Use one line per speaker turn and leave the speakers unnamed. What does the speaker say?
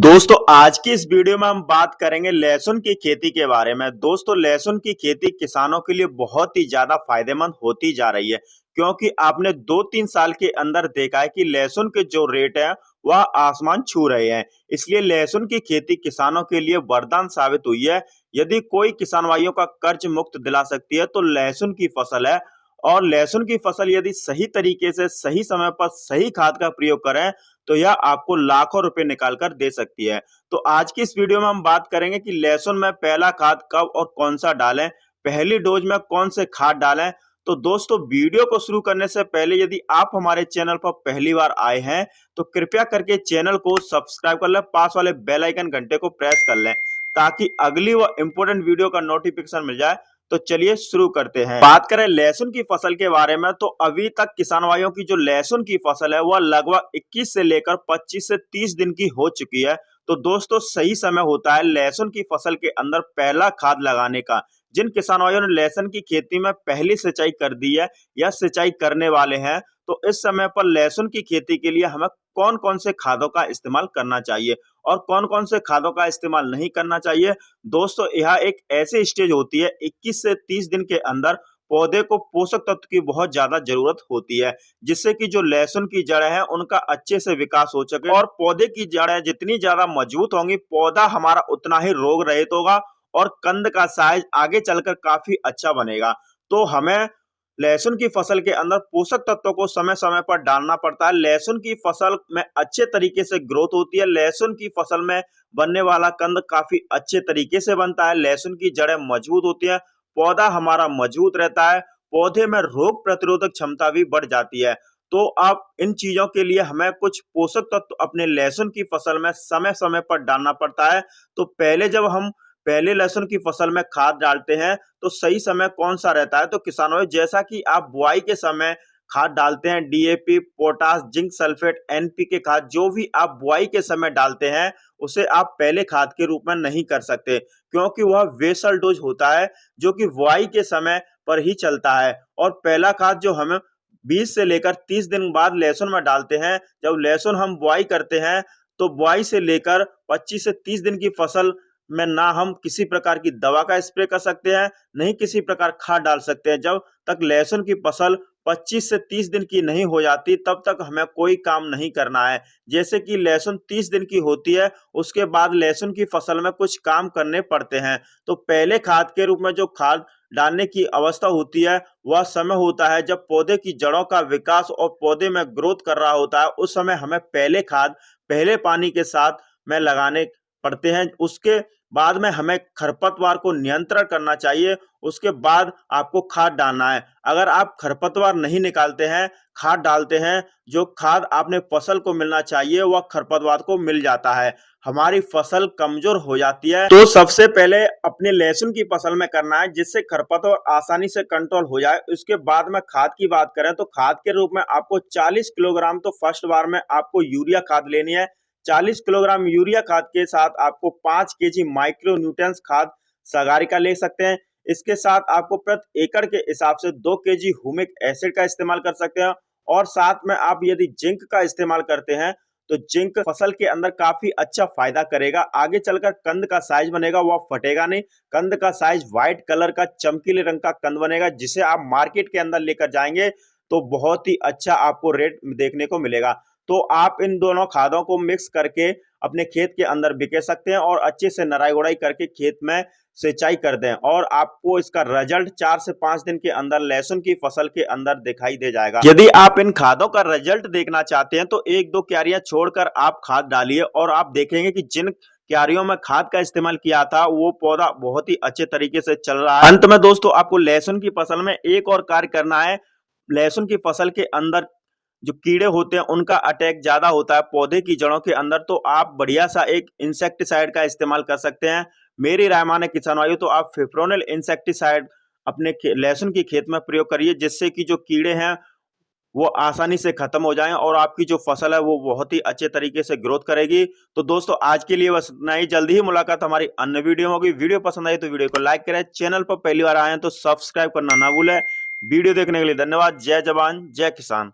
दोस्तों आज की इस वीडियो में हम बात करेंगे लहसुन की खेती के बारे में। दोस्तों लहसुन की खेती किसानों के लिए बहुत ही ज्यादा फायदेमंद होती जा रही है, क्योंकि आपने 2-3 साल के अंदर देखा है कि लहसुन के जो रेट है वह आसमान छू रहे हैं। इसलिए लहसुन की खेती किसानों के लिए वरदान साबित हुई है। यदि कोई किसान भाइयों का कर्ज मुक्त दिला सकती है तो लहसुन की फसल है। और लहसुन की फसल यदि सही तरीके से सही समय पर सही खाद का प्रयोग करें तो यह आपको लाखों रुपए निकाल कर दे सकती है। तो आज की इस वीडियो में हम बात करेंगे कि लहसुन में पहला खाद कब और कौन सा डालें, पहली डोज में कौन से खाद डालें। तो दोस्तों वीडियो को शुरू करने से पहले यदि आप हमारे चैनल पर पहली बार आए हैं तो कृपया करके चैनल को सब्सक्राइब कर लें, पास वाले बेल आइकन घंटे को प्रेस कर लें ताकि अगली व इंपोर्टेंट वीडियो का नोटिफिकेशन मिल जाए। तो चलिए शुरू करते हैं। बात करें लहसुन की फसल के बारे में तो अभी तक किसान भाइयों की जो लहसुन की फसल है वह लगभग 21 से लेकर 25 से 30 दिन की हो चुकी है। तो दोस्तों सही समय होता है लहसुन की फसल के अंदर पहला खाद लगाने का। जिन किसान भाइयों ने लहसुन की खेती में पहली सिंचाई कर दी है या सिंचाई करने वाले हैं तो इस समय पर लहसुन की खेती के लिए हमें कौन कौन से खादों का इस्तेमाल करना चाहिए और कौन कौन से खादों का इस्तेमाल नहीं करना चाहिए। दोस्तों यह एक ऐसी स्टेज होती है 21 से 30 दिन के अंदर पौधे को पोषक तत्व की बहुत ज्यादा जरूरत होती है, जिससे कि जो लहसुन की जड़ें हैं उनका अच्छे से विकास हो सके। और पौधे की जड़ें जितनी ज्यादा मजबूत होंगी पौधा हमारा उतना ही रोग रहित होगा और कंद का साइज आगे चलकर काफी अच्छा बनेगा। तो हमें लहसुन की फसल के अंदर पोषक तत्वों को समय समय पर डालना पड़ता है। लहसुन की फसल में अच्छे तरीके से ग्रोथ होती है। लहसुन की फसल में बनने वाला कंद काफी अच्छे तरीके से बनता है। लहसुन की जड़ें मजबूत होती है, पौधा हमारा मजबूत रहता है, पौधे में रोग प्रतिरोधक क्षमता भी बढ़ जाती है। तो आप इन चीजों के लिए हमें कुछ पोषक तत्व अपने लहसुन की फसल में समय समय पर डालना पड़ता है। तो पहले लहसुन की फसल में खाद डालते हैं तो सही समय कौन सा रहता है। तो किसानों जैसा कि आप बुआई के समय खाद डालते हैं DAP, potash, zinc sulphate, NPK खाद जो भी आप बुआई के समय डालते हैं उसे आप पहले खाद के रूप में नहीं कर सकते, क्योंकि वह वेसल डोज होता है जो कि बुआई के समय पर ही चलता है। और पहला खाद जो हमें 20 से लेकर 30 दिन बाद लहसुन में डालते हैं, जब लहसुन हम बुआई करते हैं तो बुआई से लेकर 25 से 30 दिन की फसल में ना हम किसी प्रकार की दवा का स्प्रे कर सकते हैं, नहीं किसी प्रकार खाद डाल सकते हैं। जब तक लहसुन की फसल 25 से 30 दिन की नहीं हो जाती तब तक हमें कोई काम नहीं करना है। जैसे कि लहसुन 30 दिन की होती है उसके बाद लहसुन की फसल में कुछ काम करने पड़ते हैं। तो पहले खाद के रूप में जो खाद डालने की अवस्था होती है वह समय होता है जब पौधे की जड़ों का विकास और पौधे में ग्रोथ कर रहा होता है। उस समय हमें पहले खाद पहले पानी के साथ में लगाने पड़ते हैं। उसके बाद में हमें खरपतवार को नियंत्रण करना चाहिए, उसके बाद आपको खाद डालना है। अगर आप खरपतवार नहीं निकालते हैं, खाद डालते हैं, जो खाद आपने फसल को मिलना चाहिए वह खरपतवार को मिल जाता है, हमारी फसल कमजोर हो जाती है। तो सबसे पहले अपने लहसुन की फसल में करना है जिससे खरपतवार आसानी से कंट्रोल हो जाए। उसके बाद में खाद की बात करें तो खाद के रूप में आपको 40 किलोग्राम तो फर्स्ट बार में आपको यूरिया खाद लेनी है। 40 किलोग्राम यूरिया खाद के साथ आपको 5 केजी माइक्रो न्यूट्रिएंट्स खाद सागारी का ले सकते हैं। इसके साथ आपको प्रति एकड़ के हिसाब से 2 केजी ह्यूमिक एसिड का इस्तेमाल कर सकते हैं। और साथ में आप यदि जिंक का इस्तेमाल करते हैं तो जिंक फसल के अंदर काफी अच्छा फायदा करेगा। आगे चलकर कंद का साइज बनेगा वह फटेगा नहीं, कंद का साइज व्हाइट कलर का चमकीले रंग का कंद बनेगा जिसे आप मार्केट के अंदर लेकर जाएंगे तो बहुत ही अच्छा आपको रेट देखने को मिलेगा। तो आप इन दोनों खादों को मिक्स करके अपने खेत के अंदर बिखेर सकते हैं और अच्छे से नराई गुड़ाई करके खेत में सिंचाई कर दें और आपको इसका रिजल्ट 4 से 5 दिन के अंदर लहसुन की फसल के अंदर दिखाई दे जाएगा। यदि आप इन खादों का रिजल्ट देखना चाहते हैं तो 1-2 क्यारियां छोड़कर आप खाद डालिए और आप देखेंगे कि जिन क्यारियों में खाद का इस्तेमाल किया था वो पौधा बहुत ही अच्छे तरीके से चल रहा है। अंत में दोस्तों आपको लहसुन की फसल में एक और कार्य करना है। लहसुन की फसल के अंदर जो कीड़े होते हैं उनका अटैक ज्यादा होता है पौधे की जड़ों के अंदर, तो आप बढ़िया सा एक इंसेक्टिसाइड का इस्तेमाल कर सकते हैं। मेरी राय माने किसान भाइयों तो आप फिप्रोनिल इंसेक्टिसाइड अपने लहसुन की खेत में प्रयोग करिए जिससे कि जो कीड़े हैं वो आसानी से खत्म हो जाएं और आपकी जो फसल है वो बहुत ही अच्छे तरीके से ग्रोथ करेगी। तो दोस्तों आज के लिए बस इतना ही, जल्दी ही मुलाकात हमारी अन्य वीडियो में होगी। वीडियो पसंद आई तो वीडियो को लाइक करें, चैनल पर पहली बार आए हैं तो सब्सक्राइब करना ना भूलें। वीडियो देखने के लिए धन्यवाद। जय जवान जय किसान।